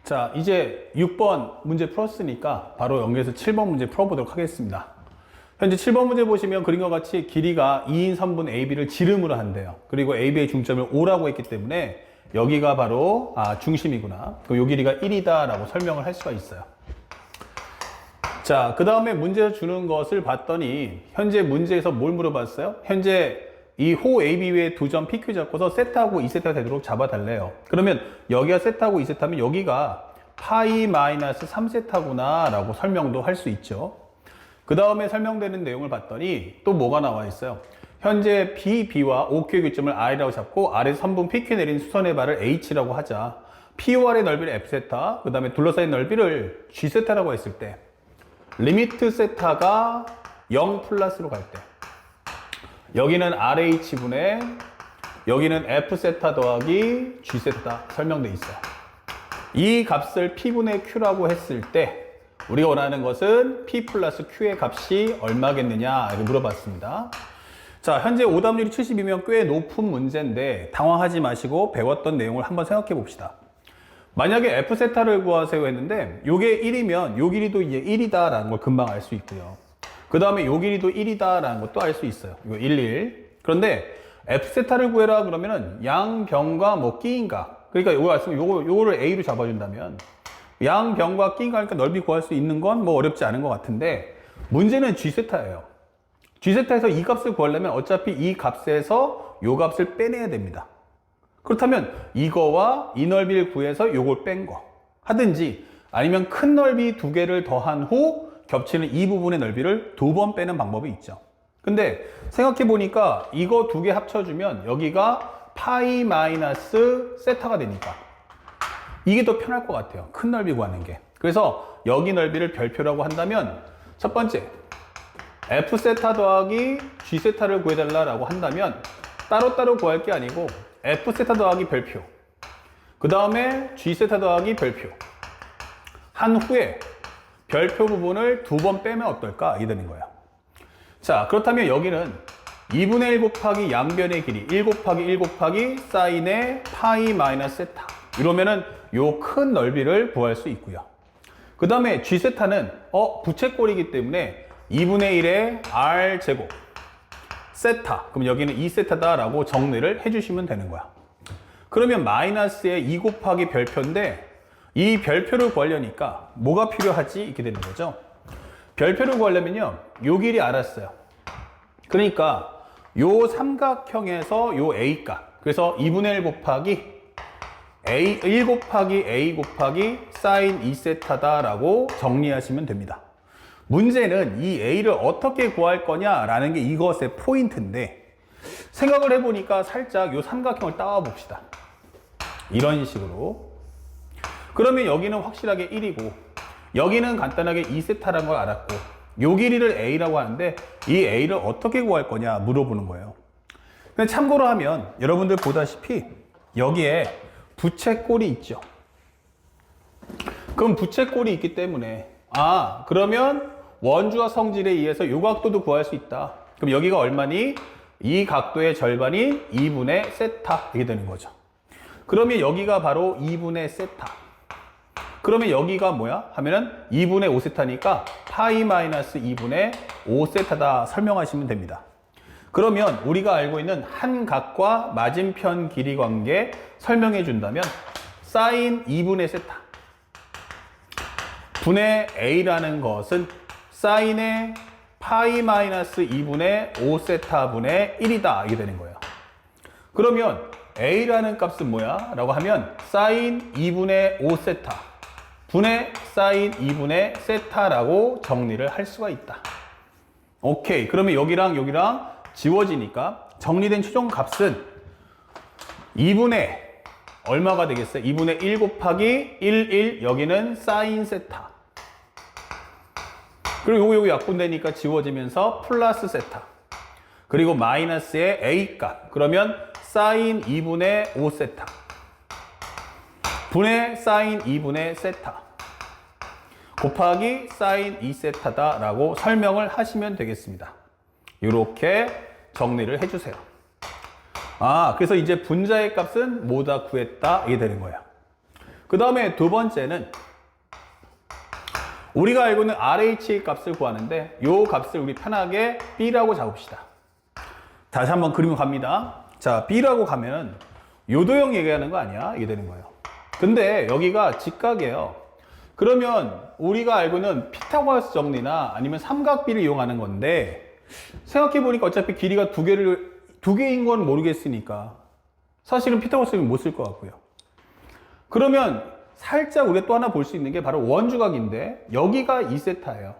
자, 이제 6번 문제 풀었으니까 바로 연계해서 7번 문제 풀어보도록 하겠습니다. 현재 7번 문제 보시면 그림과 같이 길이가 2인 3분 AB를 지름으로 한대요. 그리고 AB의 중점을 5라고 했기 때문에 여기가 바로 중심이구나. 그럼 요 길이가 1이다 라고 설명을 할 수가 있어요. 자, 그 다음에 문제에서 주는 것을 봤더니 현재 문제에서 뭘 물어봤어요? 현재 이 호 AB 위에 두 점 PQ 잡고서 세트하고 2세트가 되도록 잡아달래요. 그러면 여기가 세트하고 2세트하면 여기가 파이 마이너스 3세타구나 라고 설명도 할 수 있죠. 그 다음에 설명되는 내용을 봤더니 또 뭐가 나와 있어요? 현재 BB와 OQ의 교점을 R이라고 잡고 R에서 3분 PQ 내린 수선의 발을 H라고 하자. POR의 넓이를 F세타, 그 다음에 둘러싸인 넓이를 G세타라고 했을 때 리미트 세타가 0 플러스로 갈 때 여기는 RH분의 여기는 F세타 더하기 G세타 설명돼 있어요. 이 값을 P분의 Q라고 했을 때 우리가 원하는 것은 P 플러스 Q의 값이 얼마겠느냐 이렇게 물어봤습니다. 자, 현재 오답률이 72면 꽤 높은 문제인데 당황하지 마시고 배웠던 내용을 한번 생각해 봅시다. 만약에 F세타를 구하세요 했는데 요게 1이면 요 길이도 이제 1이다 라는 걸 금방 알 수 있고요. 그 다음에 요 길이도 1이다 라는 것도 알 수 있어요. 이거 1. 그런데 F세타를 구해라 그러면은 양변과 뭐 끼인각, 그러니까 요거 알았으면 요거를 A로 잡아준다면 양변과 끼인각 하니까 넓이 구할 수 있는 건 뭐 어렵지 않은 것 같은데 문제는 G세타예요. G세타에서 이 값을 구하려면 어차피 이 값에서 요 값을 빼내야 됩니다. 그렇다면 이거와 이 넓이를 구해서 요걸 뺀 거 하든지 아니면 큰 넓이 두 개를 더한 후 겹치는 이 부분의 넓이를 두 번 빼는 방법이 있죠. 근데 생각해 보니까 이거 두 개 합쳐주면 여기가 파이 마이너스 세타가 되니까 이게 더 편할 것 같아요. 큰 넓이 구하는 게. 그래서 여기 넓이를 별표라고 한다면 첫 번째 F세타 더하기 G세타를 구해달라고 한다면 따로따로 구할 게 아니고 F세타 더하기 별표, 그 다음에 G세타 더하기 별표 한 후에 별표 부분을 두 번 빼면 어떨까? 이게 되는 거예요. 자, 그렇다면 여기는 2분의 1 곱하기 양변의 길이 1 곱하기 1 곱하기 사인의 파이 마이너스 세타 이러면은 요 큰 넓이를 구할 수 있고요. 그 다음에 G세타는 부채꼴이기 때문에 2분의 1의 R 제곱 세타, 그럼 여기는 2세타다 라고 정리를 해주시면 되는 거야. 그러면 마이너스의 2 곱하기 별표인데 이 별표를 구하려니까 뭐가 필요하지? 이렇게 되는 거죠. 별표를 구하려면요 요 길이 알았어요. 그러니까 요 삼각형에서 요 A 값, 그래서 2분의 1 곱하기 A 1 곱하기 A 곱하기 사인 2세타다 라고 정리하시면 됩니다. 문제는 이 A를 어떻게 구할 거냐 라는 게 이것의 포인트인데 생각을 해보니까 살짝 요 삼각형을 따와 봅시다. 이런 식으로. 그러면 여기는 확실하게 1이고 여기는 간단하게 2세타라는 걸 알았고 요 길이를 A라고 하는데 이 A를 어떻게 구할 거냐 물어보는 거예요. 근데 참고로 하면 여러분들 보다시피 여기에 부채꼴이 있죠. 그럼 부채꼴이 있기 때문에 그러면 원주와 성질에 의해서 요 각도도 구할 수 있다. 그럼 여기가 얼마니? 이 각도의 절반이 2분의 세타 이게 되는 거죠. 그러면 여기가 바로 2분의 세타. 그러면 여기가 뭐야? 하면은 2분의 5세타니까 파이 마이너스 2분의 5세타다 설명하시면 됩니다. 그러면 우리가 알고 있는 한 각과 맞은편 길이 관계 설명해 준다면 사인 2분의 세타 분의 A라는 것은 사인의 파이 마이너스 2분의 5세타 분의 1이다 이게 되는 거예요. 그러면 A라는 값은 뭐야? 라고 하면 사인 2분의 5세타 분의 사인 2분의 세타라고 정리를 할 수가 있다. 오케이. 그러면 여기랑 여기랑 지워지니까 정리된 최종 값은 2분의 얼마가 되겠어요? 2분의 1 곱하기 1 여기는 사인 세타. 그리고 요거 약분되니까 지워지면서 플러스 세타. 그리고 마이너스의 A 값. 그러면 사인 2분의 5세타. 분의 사인 2분의 세타. 곱하기 사인 2세타다 라고 설명을 하시면 되겠습니다. 이렇게 정리를 해주세요. 그래서 이제 분자의 값은 뭐다 구했다 이게 되는 거예요. 그 다음에 두 번째는 우리가 알고 있는 RH 값을 구하는데 이 값을 우리 편하게 B라고 잡읍시다. 다시 한번 그림 갑니다. 자, B라고 가면 요도형 얘기하는 거 아니야? 이게 되는 거예요. 근데 여기가 직각이에요. 그러면 우리가 알고 있는 피타고라스 정리나 아니면 삼각비를 이용하는 건데 생각해보니까 어차피 길이가 두 개인 건 모르겠으니까 사실은 피타고라스는 못 쓸 것 같고요. 그러면 살짝 우리가 또 하나 볼 수 있는 게 바로 원주각인데 여기가 2세타예요.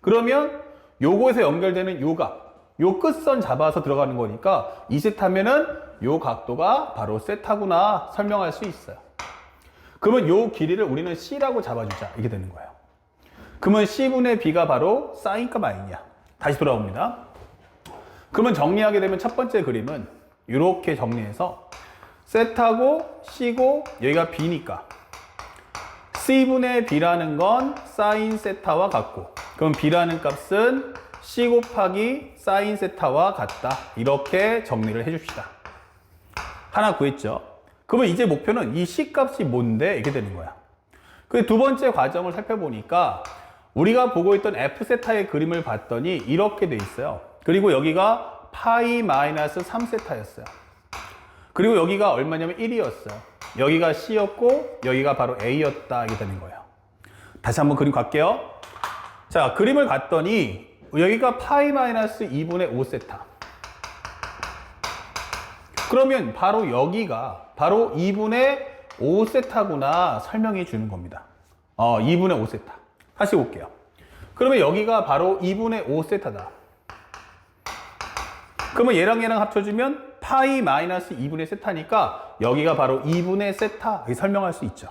그러면 요거에서 연결되는 요 각, 요 끝선 잡아서 들어가는 거니까 2세타면은 요 각도가 바로 세타구나 설명할 수 있어요. 그러면 요 길이를 우리는 C라고 잡아주자. 이게 되는 거예요. 그러면 C분의 B가 바로 사인과 마이냐. 다시 돌아옵니다. 그러면 정리하게 되면 첫 번째 그림은 이렇게 정리해서 세타고 C고 여기가 B니까 C분의 B라는 건 사인 세타와 같고 그럼 B라는 값은 C 곱하기 사인 세타와 같다. 이렇게 정리를 해줍시다. 하나 구했죠? 그러면 이제 목표는 이 C 값이 뭔데? 이렇게 되는 거야. 그 두 번째 과정을 살펴보니까 우리가 보고 있던 F세타의 그림을 봤더니 이렇게 돼 있어요. 그리고 여기가 파이 마이너스 3세타였어요. 그리고 여기가 얼마냐면 1이었어요. 여기가 C였고 여기가 바로 A였다. 이게 되는 거예요. 다시 한번 그림 갈게요. 자, 그림을 봤더니 여기가 파이 마이너스 2분의 5세타. 그러면 바로 여기가 바로 2분의 5세타구나 설명해 주는 겁니다. 2분의 5세타. 다시 볼게요. 그러면 여기가 바로 2분의 5세타다. 그러면 얘랑 합쳐주면 파이 마이너스 2분의 세타니까 여기가 바로 2분의 세타 이렇게 설명할 수 있죠.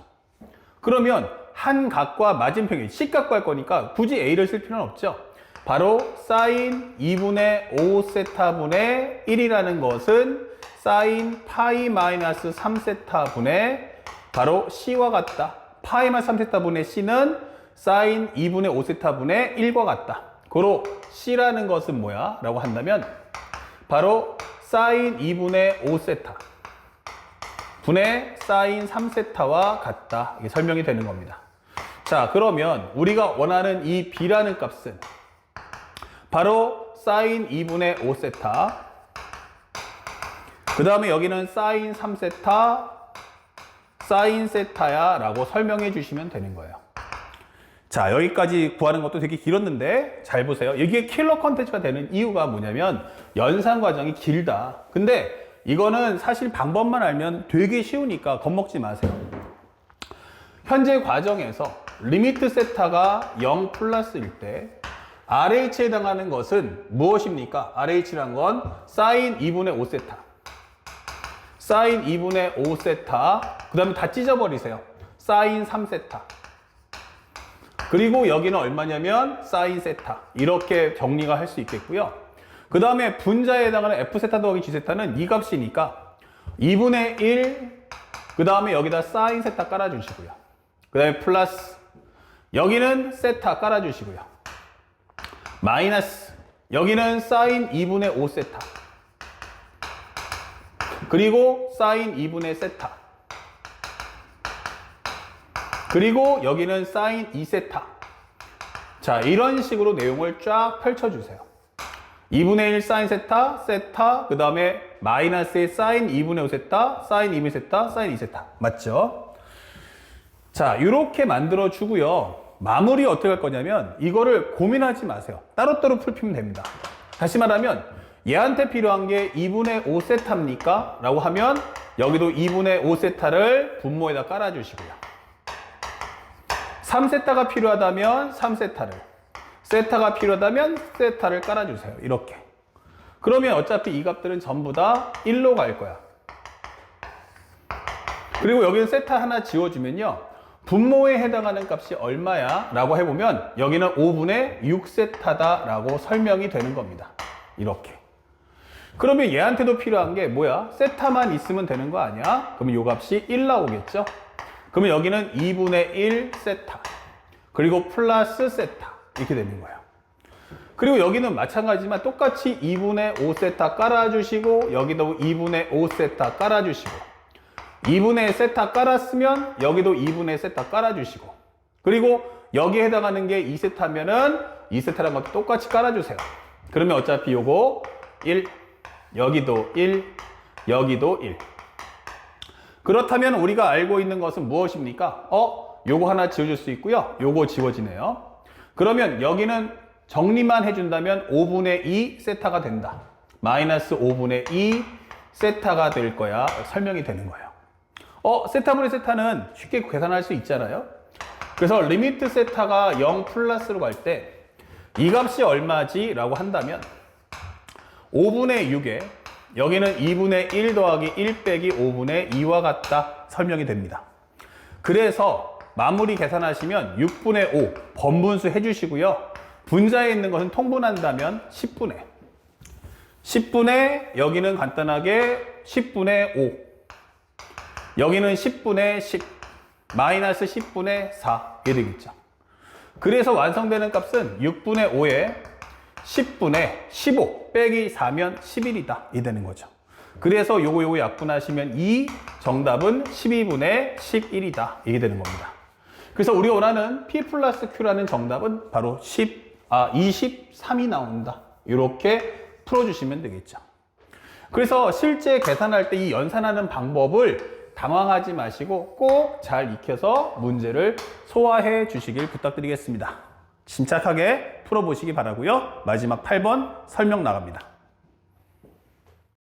그러면 한 각과 맞은평이 C각과 할 거니까 굳이 A를 쓸 필요는 없죠. 바로 사인 2분의 5세타분의 1이라는 것은 사인 파이 마이너스 3세타분의 바로 C와 같다. 파이 마이너스 3세타분의 C는 사인 2분의 5세타분의 1과 같다. 고로 C라는 것은 뭐야? 라고 한다면 바로 사인 2분의 5세타 분의 사인 3세타와 같다. 이게 설명이 되는 겁니다. 자, 그러면 우리가 원하는 이 B라는 값은 바로 사인 2분의 5세타 그 다음에 여기는 사인 3세타 사인 세타야 라고 설명해 주시면 되는 거예요. 자, 여기까지 구하는 것도 되게 길었는데 잘 보세요. 이게 킬러 컨텐츠가 되는 이유가 뭐냐면 연산 과정이 길다. 근데 이거는 사실 방법만 알면 되게 쉬우니까 겁먹지 마세요. 현재 과정에서 리미트 세타가 0 플러스일 때 RH에 해당하는 것은 무엇입니까? RH란 건 사인 2분의 5세타 사인 2분의 5세타 그 다음에 다 찢어버리세요. 사인 3세타 그리고 여기는 얼마냐면 사인 세타 이렇게 정리가 할 수 있겠고요. 그 다음에 분자에 해당하는 F세타 더하기 G세타는 이 값이니까 2분의 1 그 다음에 여기다 사인 세타 깔아주시고요. 그 다음에 플러스 여기는 세타 깔아주시고요. 마이너스 여기는 사인 2분의 5세타 그리고 사인 2분의 세타 그리고 여기는 사인 2세타. 자, 이런 식으로 내용을 쫙 펼쳐주세요. 2분의 1 사인 세타, 세타, 그 다음에 마이너스의 사인 2분의 5세타, 사인 2분의 세타, 사인 2세타. 맞죠? 자, 이렇게 만들어주고요. 마무리 어떻게 할 거냐면 이거를 고민하지 마세요. 따로따로 풀피면 됩니다. 다시 말하면 얘한테 필요한 게 2분의 5세타입니까? 라고 하면 여기도 2분의 5세타를 분모에다 깔아주시고요. 3세타가 필요하다면 3세타를, 세타가 필요하다면 세타를 깔아주세요. 이렇게. 그러면 어차피 이 값들은 전부 다 1로 갈 거야. 그리고 여기는 세타 하나 지워주면요. 분모에 해당하는 값이 얼마야? 라고 해보면 여기는 5분의 6세타다 라고 설명이 되는 겁니다. 이렇게. 그러면 얘한테도 필요한 게 뭐야? 세타만 있으면 되는 거 아니야? 그러면 이 값이 1 나오겠죠? 그러면 여기는 2분의 1 세타 그리고 플러스 세타 이렇게 되는 거예요. 그리고 여기는 마찬가지지만 똑같이 2분의 5 세타 깔아주시고 여기도 2분의 5 세타 깔아주시고 2분의 세타 깔았으면 여기도 2분의 세타 깔아주시고, 그리고 여기에 해당하는 게 2세타면은 2세타라는 것도 똑같이 깔아주세요. 그러면 어차피 요거 1, 여기도 1, 여기도 1. 그렇다면 우리가 알고 있는 것은 무엇입니까? 요거 하나 지워줄 수 있고요. 요거 지워지네요. 그러면 여기는 정리만 해준다면 5분의 2 세타가 된다. 마이너스 5분의 2 세타가 될 거야. 설명이 되는 거예요. 세타분의 세타는 쉽게 계산할 수 있잖아요. 그래서 리미트 세타가 0 플러스로 갈 때 이 값이 얼마지? 라고 한다면 5분의 6에 여기는 2분의 1 더하기 1 빼기 5분의 2와 같다. 설명이 됩니다. 그래서 마무리 계산하시면 6분의 5 번분수 해주시고요. 분자에 있는 것은 통분한다면 10분의 여기는 간단하게 10분의 5, 여기는 10분의 10, 마이너스 10분의 4 이렇게 되겠죠. 그래서 완성되는 값은 6분의 5에 10분의 15 빼기 4면 11이다 이 되는 거죠. 그래서 요거 약분하시면 이 정답은 12분의 11이다 이게 되는 겁니다. 그래서 우리가 원하는 P 플러스 Q라는 정답은 바로 23이 나온다. 이렇게 풀어주시면 되겠죠. 그래서 실제 계산할 때 이 연산하는 방법을 당황하지 마시고 꼭 잘 익혀서 문제를 소화해 주시길 부탁드리겠습니다. 침착하게 풀어보시기 바라고요. 마지막 8번 설명 나갑니다.